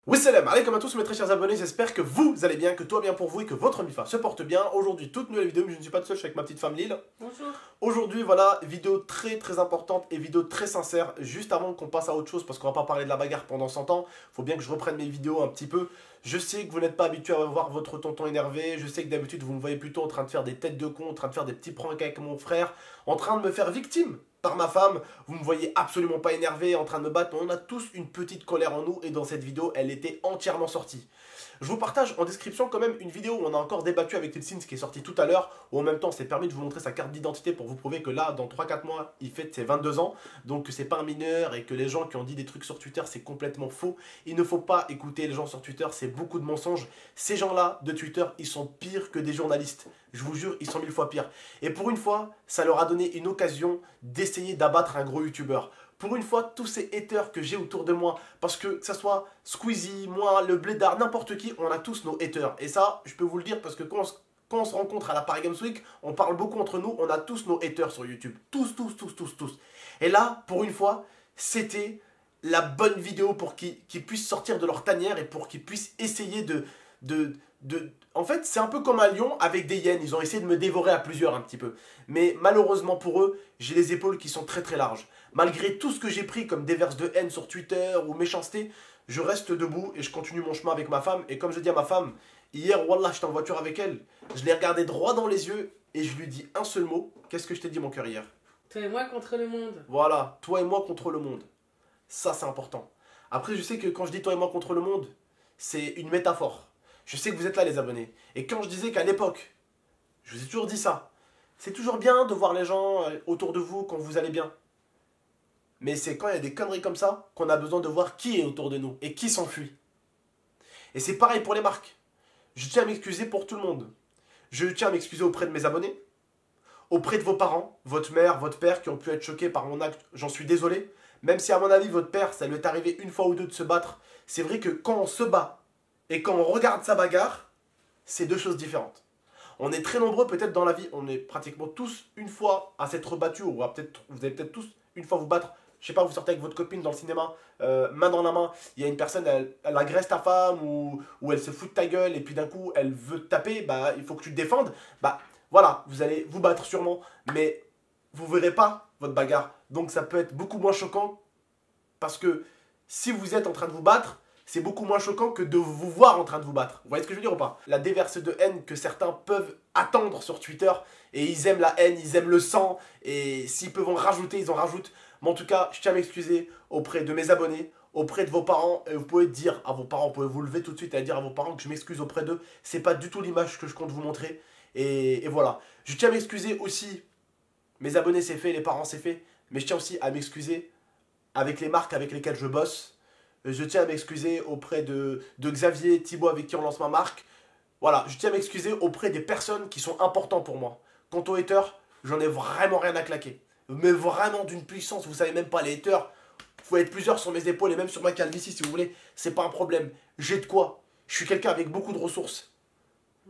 Oui, salam alaikum à tous mes très chers abonnés, j'espère que vous allez bien, que tout va bien pour vous et que votre MIFA se porte bien. Aujourd'hui, toute nouvelle vidéo, mais je ne suis pas tout seul, je suis avec ma petite femme Lille. Bonjour. Aujourd'hui, voilà, vidéo très importante et vidéo très sincère, juste avant qu'on passe à autre chose, parce qu'on va pas parler de la bagarre pendant 100 ans, faut bien que je reprenne mes vidéos un petit peu. Je sais que vous n'êtes pas habitué à voir votre tonton énervé, je sais que d'habitude vous me voyez plutôt en train de faire des têtes de con, en train de faire des petits pranks avec mon frère, en train de me faire victime par ma femme, vous me voyez absolument pas énervé, en train de me battre, mais on a tous une petite colère en nous et dans cette vidéo, elle était entièrement sortie. Je vous partage en description quand même une vidéo où on a encore débattu avec Tilsins qui est sortie tout à l'heure, où en même temps c'est permis de vous montrer sa carte d'identité pour vous prouver que là, dans 3-4 mois, il fête ses 22 ans, donc que c'est pas un mineur et que les gens qui ont dit des trucs sur Twitter, c'est complètement faux. Il ne faut pas écouter les gens sur Twitter, c'est beaucoup de mensonges. Ces gens-là de Twitter, ils sont pires que des journalistes. Je vous jure, ils sont 1000 fois pires. Et pour une fois, ça leur a donné une occasion d'essayer d'abattre un gros youtubeur. Pour une fois, tous ces haters que j'ai autour de moi, parce que ça soit Squeezie, moi, le Blédard, n'importe qui, on a tous nos haters. Et ça, je peux vous le dire parce que quand on se rencontre à la Paris Games Week, on parle beaucoup entre nous, on a tous nos haters sur YouTube. Tous. Et là, pour une fois, c'était la bonne vidéo pour qu'ils puissent sortir de leur tanière et pour qu'ils puissent essayer En fait, c'est un peu comme un lion avec des hyènes. Ils ont essayé de me dévorer à plusieurs un petit peu. Mais malheureusement pour eux, j'ai les épaules qui sont très larges. Malgré tout ce que j'ai pris comme déverse de haine sur Twitter ou méchanceté, je reste debout et je continue mon chemin avec ma femme. Et comme je dis à ma femme, hier, wallah, j'étais en voiture avec elle. Je l'ai regardée droit dans les yeux et je lui dis un seul mot. Qu'est-ce que je t'ai dit, mon cœur, hier? Toi et moi contre le monde. Voilà, toi et moi contre le monde. Ça, c'est important. Après, je sais que quand je dis toi et moi contre le monde, c'est une métaphore. Je sais que vous êtes là, les abonnés. Et quand je disais qu'à l'époque, je vous ai toujours dit ça, c'est toujours bien de voir les gens autour de vous quand vous allez bien. Mais c'est quand il y a des conneries comme ça qu'on a besoin de voir qui est autour de nous et qui s'enfuit. Et c'est pareil pour les marques. Je tiens à m'excuser pour tout le monde. Je tiens à m'excuser auprès de mes abonnés, auprès de vos parents, votre mère, votre père qui ont pu être choqués par mon acte. J'en suis désolé. Même si à mon avis, votre père, ça lui est arrivé une fois ou deux de se battre. C'est vrai que quand on se bat et quand on regarde sa bagarre, c'est deux choses différentes. On est très nombreux peut-être dans la vie, on est pratiquement tous une fois à s'être battus, ou vous allez peut-être tous une fois vous battre. Je sais pas, vous sortez avec votre copine dans le cinéma, main dans la main, il y a une personne, elle agresse ta femme, ou elle se fout de ta gueule, et puis d'un coup, elle veut te taper, bah il faut que tu te défendes. Bah voilà, vous allez vous battre sûrement, mais vous verrez pas votre bagarre. Donc ça peut être beaucoup moins choquant, parce que si vous êtes en train de vous battre, c'est beaucoup moins choquant que de vous voir en train de vous battre. Vous voyez ce que je veux dire ou pas? La déverse de haine que certains peuvent attendre sur Twitter, et ils aiment la haine, ils aiment le sang, et s'ils peuvent en rajouter, ils en rajoutent. Mais en tout cas, je tiens à m'excuser auprès de mes abonnés, auprès de vos parents, et vous pouvez dire à vos parents, vous pouvez vous lever tout de suite et dire à vos parents que je m'excuse auprès d'eux. C'est pas du tout l'image que je compte vous montrer. Et voilà. Je tiens à m'excuser aussi, mes abonnés c'est fait, les parents c'est fait, mais je tiens aussi à m'excuser avec les marques avec lesquelles je bosse. Je tiens à m'excuser auprès de Xavier, Thibaut avec qui on lance ma marque. Voilà, je tiens à m'excuser auprès des personnes qui sont importantes pour moi. Quant aux haters, j'en ai vraiment rien à claquer. Mais vraiment d'une puissance, vous savez même pas, les haters, vous pouvez être plusieurs sur mes épaules et même sur ma calvitie si vous voulez, c'est pas un problème. J'ai de quoi. Je suis quelqu'un avec beaucoup de ressources.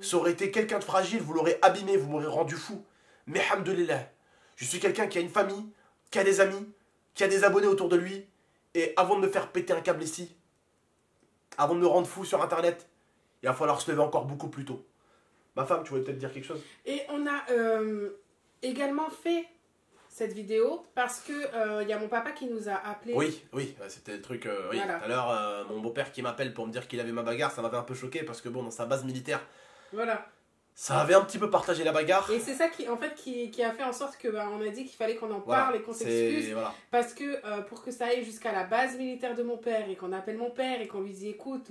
Ça aurait été quelqu'un de fragile, vous l'aurez abîmé, vous m'aurez rendu fou. Mais hamdoulilah, je suis quelqu'un qui a une famille, qui a des amis, qui a des abonnés autour de lui. Et avant de me faire péter un câble ici, avant de me rendre fou sur internet, il va falloir se lever encore beaucoup plus tôt. Ma femme, tu voulais peut-être dire quelque chose? Et on a également fait cette vidéo parce que y a mon papa qui nous a appelé. Oui, c'était le truc. Oui, Voilà. tout à l'heure, mon beau-père qui m'appelle pour me dire qu'il avait ma bagarre, ça m'avait un peu choqué parce que bon, dans sa base militaire, Voilà. ça avait un petit peu partagé la bagarre. Et c'est ça qui, en fait, qui a fait en sorte que on a dit qu'il fallait qu'on en Voilà, parle et qu'on s'excuse. voilà. Parce que pour que ça aille jusqu'à la base militaire de mon père et qu'on appelle mon père et qu'on lui dit écoute,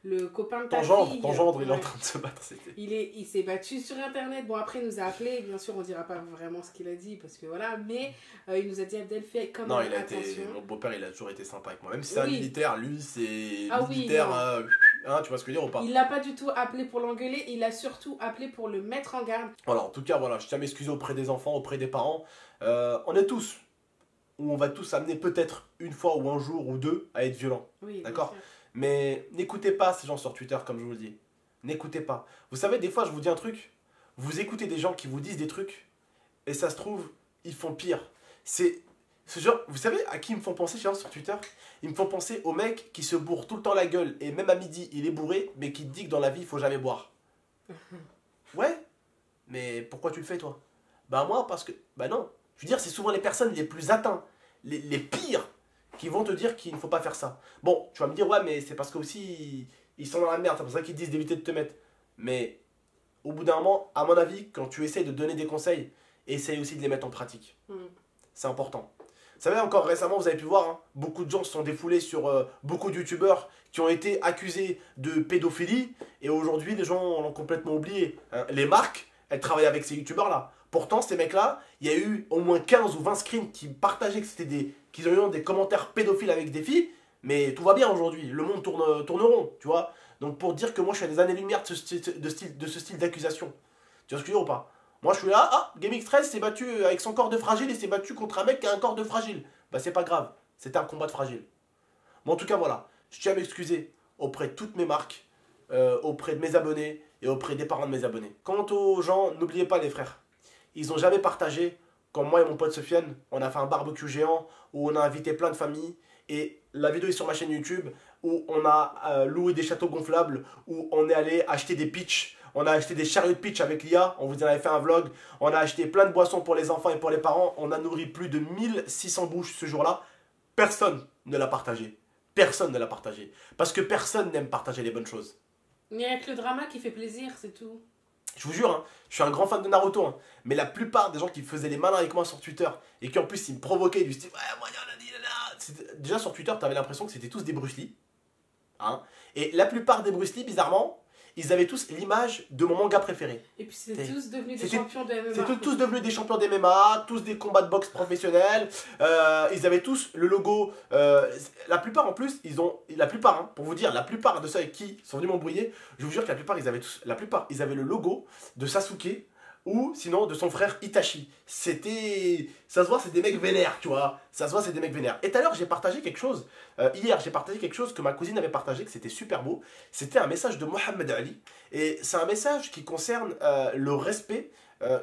le copain de ta fille. Ton gendre, il est en ouais, train de se battre. C'était. il s'est battu sur internet. Bon, après, il nous a appelé. Bien sûr, on dira pas vraiment ce qu'il a dit parce que voilà. Mais il nous a dit Abdel, fais quand Non, même attention. mon beau-père, il a toujours été sympa avec moi. Même si c'est un Oui. militaire, lui, c'est Ah oui, militaire. non. Hein, tu vois ce que je veux dire ou pas? Il l'a pas du tout appelé pour l'engueuler, il l'a surtout appelé pour le mettre en garde. Voilà, en tout cas, voilà, je tiens à m'excuser auprès des enfants, auprès des parents. On est tous, ou on va tous amener peut-être une fois ou un jour ou deux à être violents. Oui, D'accord? bien sûr. Mais n'écoutez pas ces gens sur Twitter, comme je vous le dis. N'écoutez pas. Vous savez, des fois, je vous dis un truc. Vous écoutez des gens qui vous disent des trucs, et ça se trouve, ils font pire. Ce genre, vous savez à qui ils me font penser genre, sur Twitter? Ils me font penser au mec qui se bourre tout le temps la gueule et même à midi il est bourré mais qui te dit que dans la vie il faut jamais boire. Ouais, mais pourquoi tu le fais toi? Bah moi parce que... Bah non. Je veux dire c'est souvent les personnes les plus atteintes, les pires qui vont te dire qu'il ne faut pas faire ça. Bon, tu vas me dire ouais mais c'est parce que aussi ils sont dans la merde, c'est pour ça qu'ils disent d'éviter de te mettre. Mais au bout d'un moment, à mon avis, quand tu essayes de donner des conseils, essaye aussi de les mettre en pratique. C'est important. Vous savez, encore récemment, vous avez pu voir, hein, beaucoup de gens se sont défoulés sur beaucoup de youtubeurs qui ont été accusés de pédophilie. Et aujourd'hui, les gens l'ont complètement oublié. Hein. Les marques, elles travaillent avec ces youtubeurs-là. Pourtant, ces mecs-là, il y a eu au moins 15 ou 20 screens qui partageaient que c'était qu'ils ont eu des commentaires pédophiles avec des filles. Mais tout va bien aujourd'hui. Le monde tourne rond, tu vois. Donc pour dire que moi, je suis à des années-lumière de ce style d'accusation. Tu vois ce que je veux dire ou pas? Moi je suis là, ah, GameX13 s'est battu avec son corps de fragile et s'est battu contre un mec qui a un corps de fragile. Bah c'est pas grave, c'était un combat de fragile. Mais en tout cas voilà, je tiens à m'excuser auprès de toutes mes marques, auprès de mes abonnés et auprès des parents de mes abonnés. Quant aux gens, n'oubliez pas les frères, ils ont jamais partagé, quand moi et mon pote Sofiane, on a fait un barbecue géant où on a invité plein de familles et la vidéo est sur ma chaîne YouTube où on a loué des châteaux gonflables, où on est allé acheter des pitchs. On a acheté des chariots de pitch avec l'IA, on vous en avait fait un vlog. On a acheté plein de boissons pour les enfants et pour les parents. On a nourri plus de 1600 bouches ce jour-là. Personne ne l'a partagé. Personne ne l'a partagé. Parce que personne n'aime partager les bonnes choses. Il n'y a que le drama qui fait plaisir, c'est tout. Je vous jure, hein, je suis un grand fan de Naruto. Hein, mais la plupart des gens qui faisaient les malins avec moi sur Twitter et qui en plus ils me provoquaient du style, ouais, moi, déjà sur Twitter, tu avais l'impression que c'était tous des Bruce Lee. Hein, et la plupart des Bruce Lee, bizarrement, ils avaient tous l'image de mon manga préféré. Et puis c'était tous devenus des champions de MMA. C'était tous devenus des champions de MMA, tous des combats de boxe professionnels. Ils avaient tous le logo. La plupart en plus, ils ont. La plupart, hein, pour vous dire, la plupart de ceux avec qui sont venus m'embrouiller, je vous jure que la plupart, ils avaient tous. La plupart, ils avaient le logo de Sasuke ou sinon de son frère Itachi. C'était. Ça se voit, c'est des mecs vénères, tu vois. Ça se voit, c'est des mecs vénères. Et tout à l'heure, j'ai partagé quelque chose. Hier, j'ai partagé quelque chose que ma cousine avait partagé, que c'était super beau. C'était un message de Mohamed Ali. Et c'est un message qui concerne le respect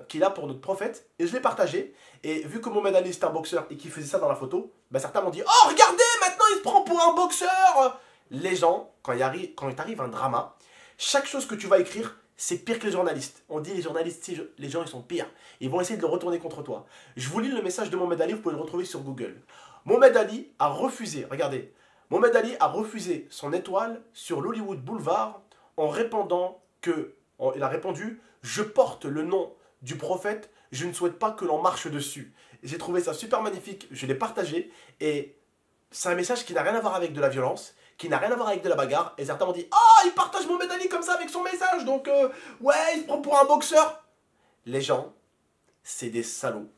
qu'il a pour notre prophète. Et je l'ai partagé. Et vu que Mohamed Ali, c'est un boxeur et qu'il faisait ça dans la photo, bah certains m'ont dit « Oh, regardez, maintenant il se prend pour un boxeur !» Les gens, quand il arrive un drama, chaque chose que tu vas écrire, c'est pire que les journalistes. On dit les journalistes, les gens ils sont pires. Ils vont essayer de le retourner contre toi. Je vous lis le message de Mohamed Ali, vous pouvez le retrouver sur Google. Mohamed Ali a refusé, regardez, Mohamed Ali a refusé son étoile sur l'Hollywood Boulevard en répondant que, il a répondu, je porte le nom du prophète, je ne souhaite pas que l'on marche dessus. J'ai trouvé ça super magnifique, je l'ai partagé et c'est un message qui n'a rien à voir avec de la violence, qui n'a rien à voir avec de la bagarre. Et certains m'ont dit, oh, il partage Mohamed Ali comme ça avec son message, donc ouais, il se prend pour un boxeur. Les gens, c'est des salauds.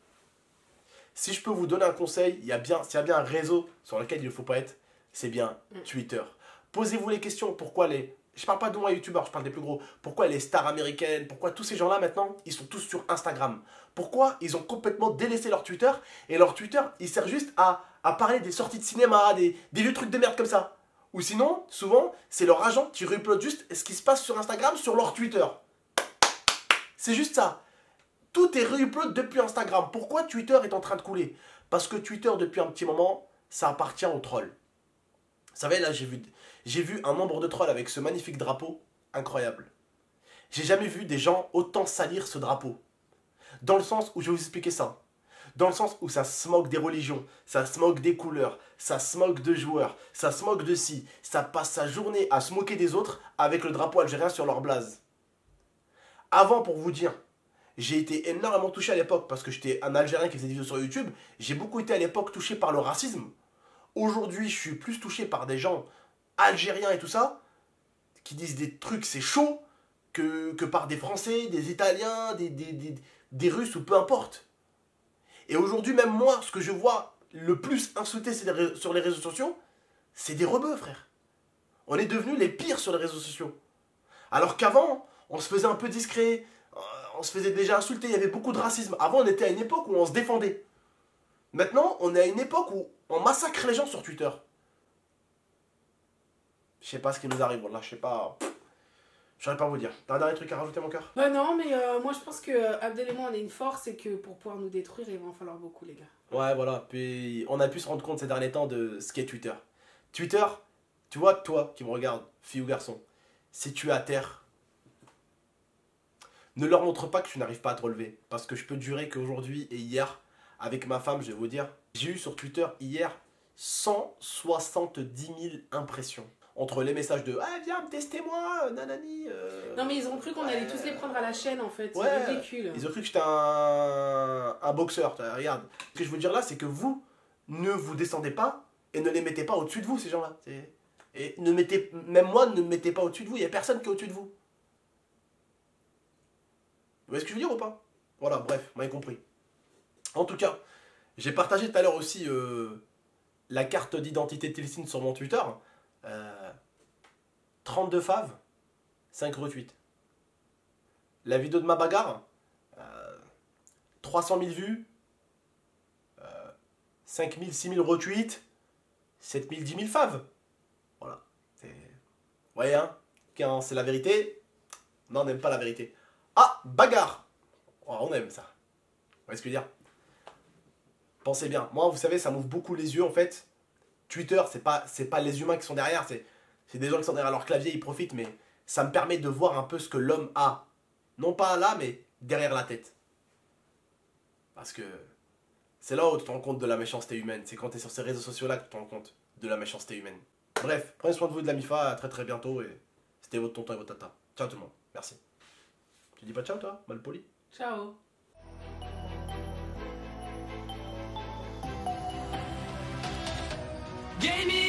Si je peux vous donner un conseil, s'il y a bien un réseau sur lequel il ne faut pas être, c'est bien Twitter. Posez-vous les questions, pourquoi les... Je parle pas de moi youtubeurs, je parle des plus gros. Pourquoi les stars américaines, pourquoi tous ces gens-là maintenant, ils sont tous sur Instagram? Pourquoi ils ont complètement délaissé leur Twitter? Et leur Twitter, il sert juste à parler des sorties de cinéma, des vieux trucs de merde comme ça. Ou sinon, souvent, c'est leur agent qui upload juste ce qui se passe sur Instagram sur leur Twitter. C'est juste ça. Tout est re-upload depuis Instagram. Pourquoi Twitter est en train de couler? Parce que Twitter, depuis un petit moment, ça appartient aux trolls. Vous savez, là, j'ai vu un nombre de trolls avec ce magnifique drapeau incroyable. J'ai jamais vu des gens autant salir ce drapeau. Dans le sens où, je vais vous expliquer ça. Dans le sens où ça se moque des religions, ça se moque des couleurs, ça se moque de joueurs, ça se moque de ci. Ça passe sa journée à se moquer des autres avec le drapeau algérien sur leur blase. Avant, pour vous dire, j'ai été énormément touché à l'époque parce que j'étais un Algérien qui faisait des vidéos sur YouTube. J'ai beaucoup été à l'époque touché par le racisme. Aujourd'hui, je suis plus touché par des gens algériens et tout ça, qui disent des trucs, c'est chaud, que par des Français, des Italiens, des Russes ou peu importe. Et aujourd'hui, même moi, ce que je vois le plus insulté sur les réseaux sociaux, c'est des rebeux, frère. On est devenus les pires sur les réseaux sociaux. Alors qu'avant, on se faisait un peu discret, on se faisait déjà insulter, il y avait beaucoup de racisme. Avant, on était à une époque où on se défendait. Maintenant, on est à une époque où on massacre les gens sur Twitter. Je sais pas ce qui nous arrive, là, je sais pas. Je saurais pas vous dire. T'as un dernier truc à rajouter, mon cœur? Bah non, mais moi je pense que Abdel et moi on est une force et que pour pouvoir nous détruire, il va en falloir beaucoup, les gars. Ouais, voilà. Puis on a pu se rendre compte ces derniers temps de ce qu'est Twitter. Twitter, tu vois, toi qui me regardes, fille ou garçon, si tu es à terre, ne leur montre pas que tu n'arrives pas à te relever. Parce que je peux te jurer qu'aujourd'hui et hier, avec ma femme, je vais vous dire, j'ai eu sur Twitter hier 170 000 impressions. Entre les messages de ah viens testez-moi, nanani. Non mais ils ont cru qu'on allait tous les prendre à la chaîne en fait, Ouais. c'est ridicule. Ils ont cru que j'étais un boxeur. Regarde, ce que je veux dire là, c'est que vous ne vous descendez pas et ne les mettez pas au-dessus de vous, ces gens-là. Et ne mettez, même moi, ne me mettez pas au-dessus de vous. Il n'y a personne qui est au-dessus de vous. Vous voyez ce que je veux dire ou pas? Voilà, bref, vous m'avez compris. En tout cas, j'ai partagé tout à l'heure aussi la carte d'identité Tilsyn sur mon Twitter. 32 faves, 5 retweets. La vidéo de ma bagarre, 300 000 vues, 5 000, 6 000 retweets, 7 000, 10 000 faves. Voilà. Vous voyez, hein, quand c'est la vérité, non, on n'aime pas la vérité. Ah, bagarre. Oh, on aime ça. Vous voyez ce que je veux dire? Pensez bien. Moi, vous savez, ça m'ouvre beaucoup les yeux, en fait. Twitter, c'est pas les humains qui sont derrière, c'est des gens qui sont derrière leur clavier, ils profitent, mais ça me permet de voir un peu ce que l'homme a. Non pas là, mais derrière la tête. Parce que c'est là où tu te rends compte de la méchanceté humaine. C'est quand tu es sur ces réseaux sociaux-là que tu te rends compte de la méchanceté humaine. Bref, prenez soin de vous, de la MIFA, à très très bientôt, et c'était votre tonton et votre tata. Ciao tout le monde, merci. Tu dis pas ciao toi, mal poli? Ciao. Gaming